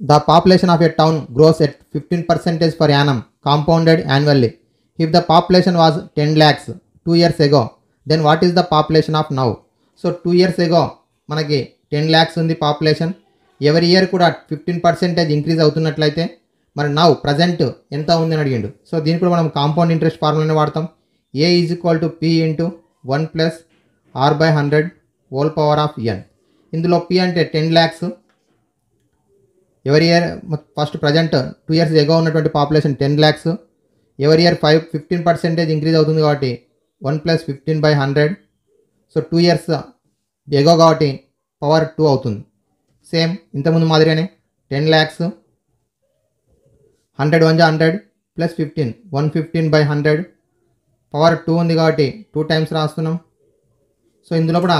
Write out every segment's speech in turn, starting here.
The population of a town grows at 15% per annum, compounded annually. If the population was 10 lakhs 2 years ago, then what is the population of now? So 2 years ago మనకి 10 lakhs ఉంది population. ఎవరి year కూడా 15% increase అవుతున్నట్లయితే మరి now present ఎంత ఉంది అని అడిగిండు. So దీనికి కూడా మనం కాంపౌండ్ ఇంట్రెస్ట్ ఫార్ములానే వాడతాం. A is equal to P into 1 plus R/100 whole power of n. ఇందులో P అంటే 10 lakhs, ఎవరి ఇయర్ ఫస్ట్ ప్రజెంట్ 2 years ఎగో ఉన్నటువంటి పాపులేషన్ 10 lakhs, ఎవరి ఇయర్ 15% ఇంక్రీజ్ అవుతుంది కాబట్టి 1 ప్లస్ 15/100. సో 2 years ఎగో కాబట్టి పవర్ 2 అవుతుంది. సేమ్ ఇంతకుముందు మాదిరిగానే 10 lakhs 100 1 100 ప్లస్ 15 115/100 పవర్ 2 ఉంది కాబట్టి 2 times రాస్తున్నాం. సో ఇందులో కూడా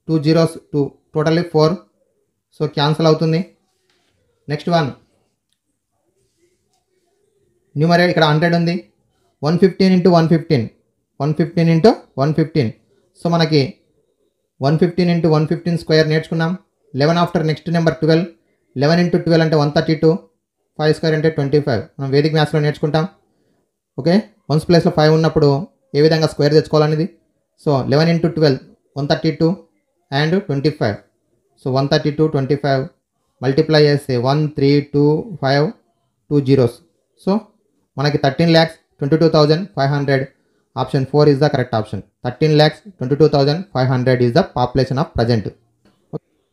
2 zeros 2 టోటల్లీ 4. సో క్యాన్సిల్ అవుతుంది. నెక్స్ట్ వన్ న్యూమరేటర్ ఇక్కడ 100 ఉంది. 115 ఇంటూ 115 115 ఇంటూ 115. సో మనకి 115 ఇంటూ 115 స్క్వేర్ నేర్చుకున్నాం. 11 ఆఫ్టర్ నెక్స్ట్ నెంబర్ 12. 11 ఇంటూ 12 అంటే 132. 5 స్క్వేర్ అంటే 25. మనం వేదిక మ్యాథ్స్లో నేర్చుకుంటాం. ఓకే, వన్స్ ప్లేస్లో 5 ఉన్నప్పుడు ఏ విధంగా స్క్వేర్ తెచ్చుకోవాలనేది. So 11 into 12 132 and 25. So 132 25 multiply చేస్తే 1 3 2 5 2 zeros. సో మనకి 13,22,500. Option 4 is the correct option. 13,22,500 is the population of present.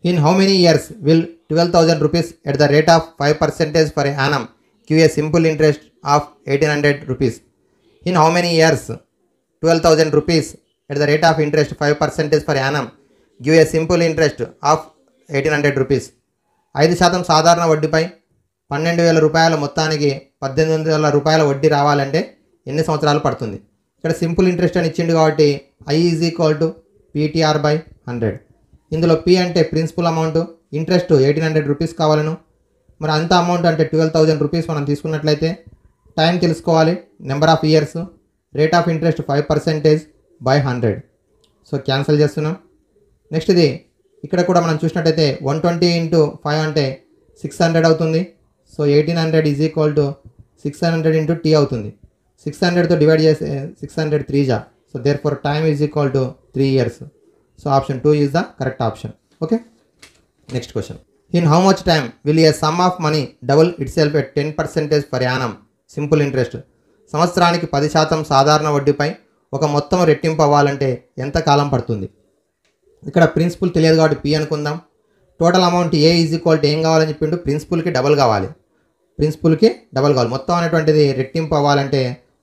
In how many years will 12,000 rupees at the rate of 5% per annum give a simple interest of 1,800 rupees? In how many years 12,000 rupees at the rate of interest 5% per annum give a simple interest of 1,800 rupees? 5% సాధారణ వడ్డీపై 12,000 రూపాయల మొత్తానికి 18,000 రూపాయల వడ్డీ రావాలంటే ఎన్ని సంవత్సరాలు పడుతుంది? ఇక్కడ సింపుల్ ఇంట్రెస్ట్ అని ఇచ్చిండు కాబట్టి I is equal to PTR/100. ఇందులో P అంటే ప్రిన్సిపల్ అమౌంట్, ఇంట్రెస్ట్ 1,800 రూపీస్ కావాలను. మరి అంత అమౌంట్ అంటే 12,000 రూపీస్ మనం తీసుకున్నట్లయితే టైం తెలుసుకోవాలి, number of years, rate of interest 5%/100. So cancel చేస్తున్నాం. నెక్స్ట్ ఇది ఇక్కడ కూడా మనం చూసినట్టయితే 120 ఇంటూ 5 అంటే 600 అవుతుంది. So 1,800 is equal to 600 into T అవుతుంది. 600తో డివైడ్ చేస్తే 600 3 జా. So therefore time is equal to 3 years. So option 2 is the correct option. Okay, next question. In how much time will a sum of money double itself at 10% per annum simple interest? సంవత్సరానికి 10% సాధారణ వడ్డీపై ఒక మొత్తం రెట్టింపు అవ్వాలంటే ఎంత కాలం పడుతుంది? ఇక్కడ principal తెలియదు కాబట్టి P అనుకుందాం. Total amount A is equal to ఏం కావాలని చెప్పిండు, ప్రిన్సిపల్కి డబల్ కావాలి. ప్రిన్సిపల్కి డబల్ కావాలి. మొత్తం అనేటువంటిది రెట్టింపు అవ్వాలంటే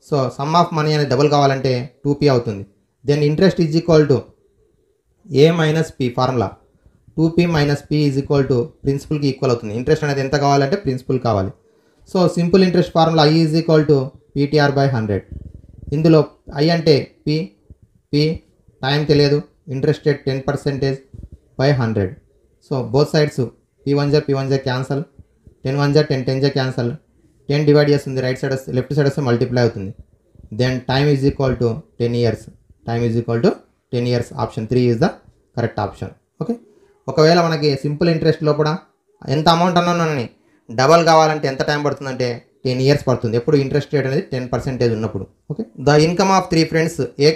సో సమ్ ఆఫ్ మనీ అనేది డబల్ కావాలంటే 2P అవుతుంది. Then interest is equal to A minus P formula. 2P minus P is equal to ప్రిన్సిపల్కి ఈక్వల్ అవుతుంది. ఇంట్రెస్ట్ అనేది ఎంత కావాలంటే ప్రిన్సిపల్ కావాలి. So simple interest formula I is equal to PTR/100. ఇందులో I అంటే P టైం తెలియదు, interest rate 10%/100. So both sides P1 cancel, 10 1 10 cancel, 10 divide చేస్తుంది రైట్ సైడ్ వస్తే, లెఫ్ట్ సైడ్ వస్తే మల్టిప్లై అవుతుంది. Then time is equal to 10 years. Time is equal to 10 years. Option 3 is the correct option. Okay, ఒకవేళ మనకి simple interest లోపల ఎంత amount అన్నానని double కావాలంటే ఎంత టైం పడుతుందంటే 10 years పడుతుంది. ఎప్పుడు ఇంట్రెస్ట్ రేట్ అనేది 10% ఉన్నప్పుడు. Okay, the income of 3 friends A,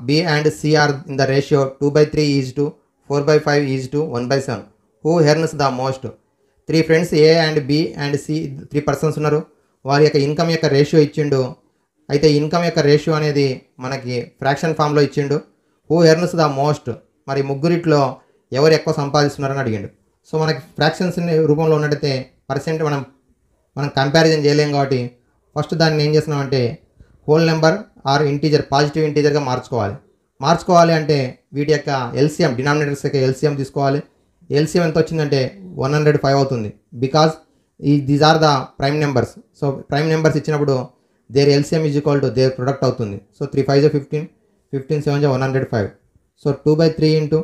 B and C are in the ratio 2/3 is to 4/5 is to 1/7. Who earns the most? 3 friends A and B and C 3 persons ఉన్నారు. వారి యొక్క income యొక్క ratio ఇచ్చిండు. అయితే income యొక్క ratio అనేది మనకి fraction ఫామ్లో ఇచ్చిండు. హూ ఎర్న్స్ ద మోస్ట్, మరి ముగ్గురిట్లో ఎవరు ఎక్కువ సంపాదిస్తున్నారని అడిగిండు. సో మనకి ఫ్రాక్షన్స్ రూపంలో ఉన్నట్టయితే పర్సెంట్ మనం కంపారిజన్ చేయలేం కాబట్టి ఫస్ట్ దాన్ని ఏం చేస్తున్నామంటే whole number or integer, positive ఇంటీజర్గా మార్చుకోవాలి అంటే వీటి యొక్క LCM, డినామినేటర్స్ యొక్క LCM తీసుకోవాలి. LCM ఎంత వచ్చిందంటే 105 అవుతుంది. Because these are the prime numbers. So prime numbers ఇచ్చినప్పుడు their LCM is equal to their product అవుతుంది. So 3 5 15, 15 7 105. So 2/3 into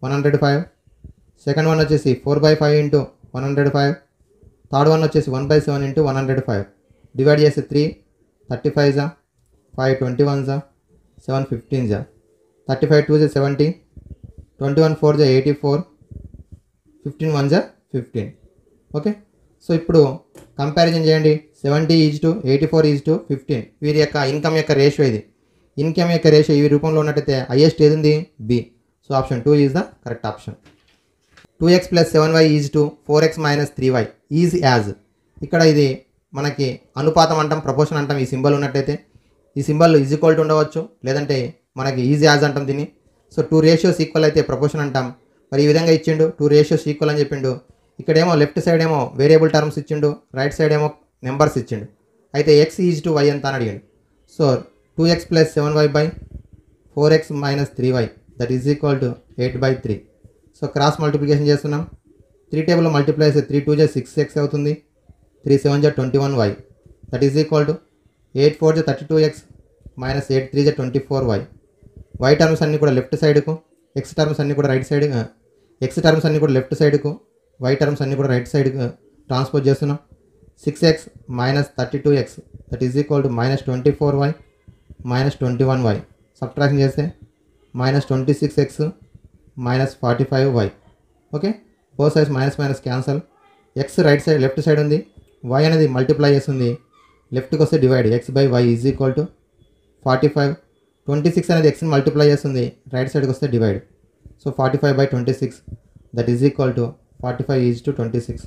105. Second one వచ్చేసి 4/5 ఇంటూ 105. థర్డ్ వన్ వచ్చేసి 1/7 ఇంటూ 105. డివైడ్ చేసి 3 35 జా, 5 21 జా, 7 15 జా, 35 2 70, 21 4 84, 15 1 15. ఓకే, సో ఇప్పుడు కంపారిజన్ చేయండి. 70:84:15 వీరి యొక్క ఇన్కమ్ యొక్క రేషియో ఇది. ఇన్కమ్ యొక్క రేషియో ఈ రూపంలో ఉన్నట్టయితే హైయెస్ట్ ఏది ఉంది? B. So option 2 is the correct option. 2x + 7y 4x - 3y is as. ఇక్కడ ఇది మనకి అనుపాతం అంటాం, ప్రపోర్షన్ అంటాం. ఈ సింబల్ ఉన్నట్టయితే ఈ సింబల్ ఈజ్ ఈక్వల్ టు ఉండవచ్చు, లేదంటే మనకి ఈజ్ యాజ్ అంటాం దీన్ని. సో 2 రేషియోస్ ఈక్వల్ అయితే ప్రపోర్షన్ అంటాం. మరి ఈ విధంగా ఇచ్చిండు, 2 రేషియోస్ ఈక్వల్ అని చెప్పిండు. ఇక్కడేమో లెఫ్ట్ సైడ్ ఏమో వేరియబుల్ టర్మ్స్ ఇచ్చిండు, రైట్ సైడ్ ఏమో నెంబర్స్ ఇచ్చిండు. అయితే x ఈజ్ టు y ఎంత అని అడిగాడు. So 2x + 7y / 4x - 3y that is equal to 8/3. So cross multiplication చేస్తున్నాం. 3 టేబుల్ మల్టిప్లై చేస్తే 3 2 = 6x అవుతుంది, 3 7 = 21y that is equal to 8 4 = 32x - 8 3 = 24y. y terms అన్నీ కూడా లెఫ్ట్ సైడ్కు, x టర్మ్స్ అన్నీ కూడా రైట్ సైడ్, x టర్మ్స్ అన్నీ కూడా left సైడ్కు, y terms అన్నీ కూడా రైట్ సైడ్కు ట్రాన్స్పోజ్ చేస్తున్నాం. 6x - 32x that is equal to -24y - 21y. Subtraction చేస్తే -26x - 45y. Okay, both sides minus cancel. x right side left side ఉంది, y అనేది multiply చేస్తుంది, లెఫ్ట్కి వస్తే divide. x/y is equal to 45. 26 అనేది xని మల్టిప్లై చేస్తుంది, రైట్ సైడ్కి వస్తే divide. So 45/26 that is equal to 45:26.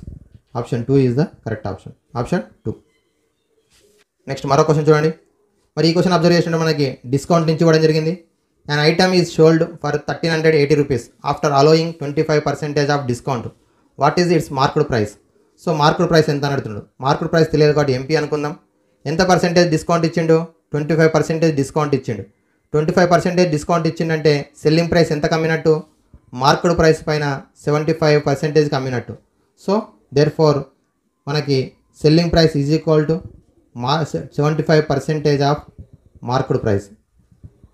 Option 2 is the correct option. Option 2. Next మరో క్వశ్చన్ చూడండి. మరి ఈ క్వశ్చన్ అబ్జర్వ్ చేసినట్టు మనకి డిస్కౌంట్ నుంచి ఇవ్వడం జరిగింది. an item is sold for 1380 rupees after allowing 25% of discount. What is its marked price? So market price ఎంత అని అడుగుతున్నాడు. మార్కెట్ ప్రైస్ తెలియదు కాబట్టి ఎంపీ అనుకుందాం. ఎంత పర్సెంటేజ్ డిస్కౌంట్ ఇచ్చిండు? 25% డిస్కౌంట్ ఇచ్చిండు. 25% డిస్కౌంట్ ఇచ్చిండంటే సెల్లింగ్ ప్రైస్ ఎంత కమ్మినట్టు? మార్కెట్ ప్రైస్ పైన 75% కమ్మినట్టు. సో దేర్ ఫోర్ మనకి selling price is equal to 75% of market price.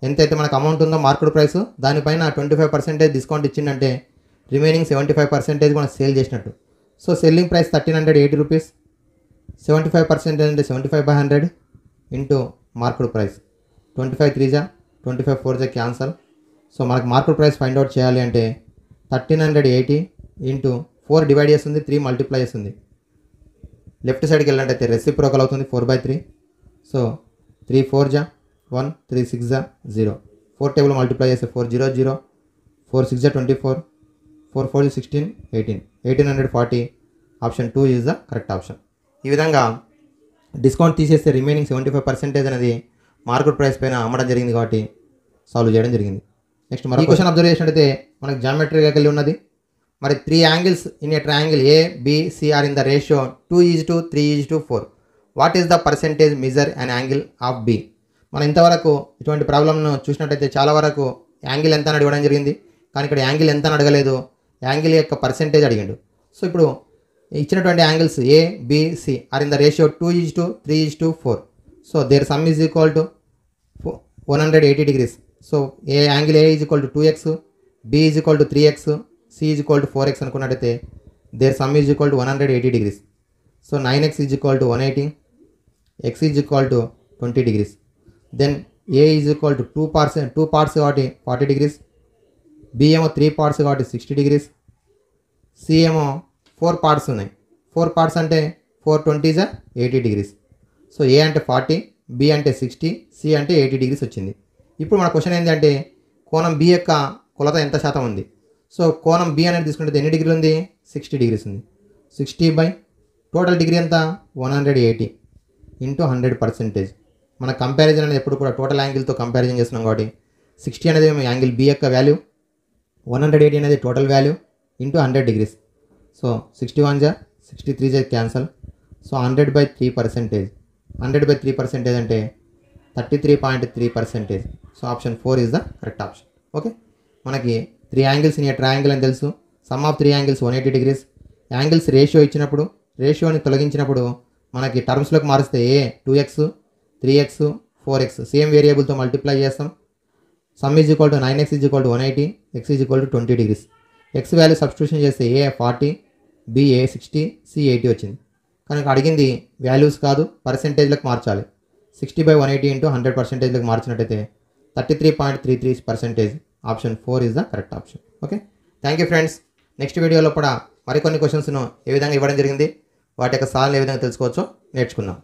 ఎంతైతే మనకు అమౌంట్ ఉందో మార్కెట్ ప్రైస్ దానిపైన 25% డిస్కౌంట్ ఇచ్చిందంటే రిమైనింగ్ 75% మనం సేల్ చేసినట్టు. సో సెల్లింగ్ ప్రైస్ 1380 రూపీస్, 75% అంటే 75/100 into market price. 25 3 = 25 4 = cancel. So మనకు మార్కెట్ ప్రైస్ ఫైండ్ అవుట్ చేయాలి అంటే 1380 ఇంటూ 4 డివైడ్ చేస్తుంది, 3 మల్టిప్లై చేస్తుంది. లెఫ్ట్ సైడ్కి వెళ్ళినట్టయితే రెసిప్రోకల్ అవుతుంది 4/3. సో 3 4 = 1, 3 6 = 0. 4 టేబుల్ మల్టిప్లై చేస్తే 4 0 0, 4 6 = 24, 4 4 = 16, 18, 1840. Option 2 is the correct option. ఈ విధంగా డిస్కౌంట్ తీసేస్తే రిమైనింగ్ 75% అనేది మార్కెట్ ప్రైస్ పైన అమ్మడం జరిగింది కాబట్టి సాల్వ్ చేయడం జరిగింది. నెక్స్ట్ మరి క్వశ్చన్ అబ్జర్వ్ చేసినట్టయితే మనకు జామెట్రీగా కలిగి ఉన్నది. మరి 3 angles in a triangle ABC are in the ratio 2:3:4. What is the percentage measure and angle of B? మనం ఇంతవరకు ఇటువంటి ప్రాబ్లమ్ను చూసినట్టయితే చాలా వరకు యాంగిల్ ఎంత అని అడగడం జరిగింది, కానీ ఇక్కడ యాంగిల్ ఎంత అని అడగలేదు, యాంగిల్ యొక్క పర్సెంటేజ్ అడిగిండు. సో ఇప్పుడు ఇచ్చినటువంటి angles ABC are in the ratio 2:3:4. So their sum is equal to 180 degrees. So a angle A is equal to 2x, B is equal to 3x, C is equal to 4x అనుకున్నట్టయితే their sum is equal to 180 degrees. So 9x is equal to 180, x is equal to 20 degrees. Then A is equal to 2 parts కాబట్టి 40 degrees, B ఏమో 3 parts కాబట్టి 60 degrees, C ఏమో 4 parts ఉన్నాయి. 4 parts అంటే 4 20 = 80 degrees. So A అంటే 40, B అంటే 60, C అంటే 80 degrees వచ్చింది. ఇప్పుడు మన క్వశ్చన్ ఏంటంటే కోణం B యొక్క కొలత ఎంత శాతం ఉంది? సో కోణం B అనేది తీసుకుంటే ఎన్ని డిగ్రీలు ఉంది? 60 degrees ఉంది. 60 టోటల్ డిగ్రీ ఎంత? 180 ఇంటూ 100%. మన కంపారిజన్ అనేది ఎప్పుడు కూడా టోటల్ యాంగిల్తో కంపారిజన్ చేస్తున్నాం కాబట్టి 60 అనేది యాంగిల్ B యొక్క వాల్యూ, 180 అనేది total value into 100 degrees. So 61 = 63 cancel. So 100/3%. 100/3% అంటే 33.3%. So option 4 is the correct option. Okay, మనకి 3 యాంగిల్స్ ఇన్ ఏ ట్రయాంగిల్ అని తెలుసు. Sum of 3 angles 180 degrees. Angles ratio ఇచ్చినప్పుడు రేషియోని తొలగించినప్పుడు మనకి టర్మ్స్లోకి మారిస్తే 2x 3x 4x సేమ్ వేరియబుల్తో మల్టిప్లై చేస్తాం. Sum is equal to 9x is equal to 180, x is equal to 20 degrees. x value substitution చేస్తే A 40, B 60, C 80 వచ్చింది. కనుక అడిగింది వాల్యూస్ కాదు, పర్సెంటేజ్లకు మార్చాలి. 60/180 ఇంటూ 100%లకు మార్చినట్టయితే 33.33%. Option 4 is the correct option. Okay, thank you friends. Next వీడియోలో కూడా మరికొన్ని క్వశ్చన్స్ను ఏ విధంగా ఇవ్వడం జరిగింది వాటి యొక్క సాధనలు ఏ విధంగా తెలుసుకోవచ్చో నేర్చుకుందాం.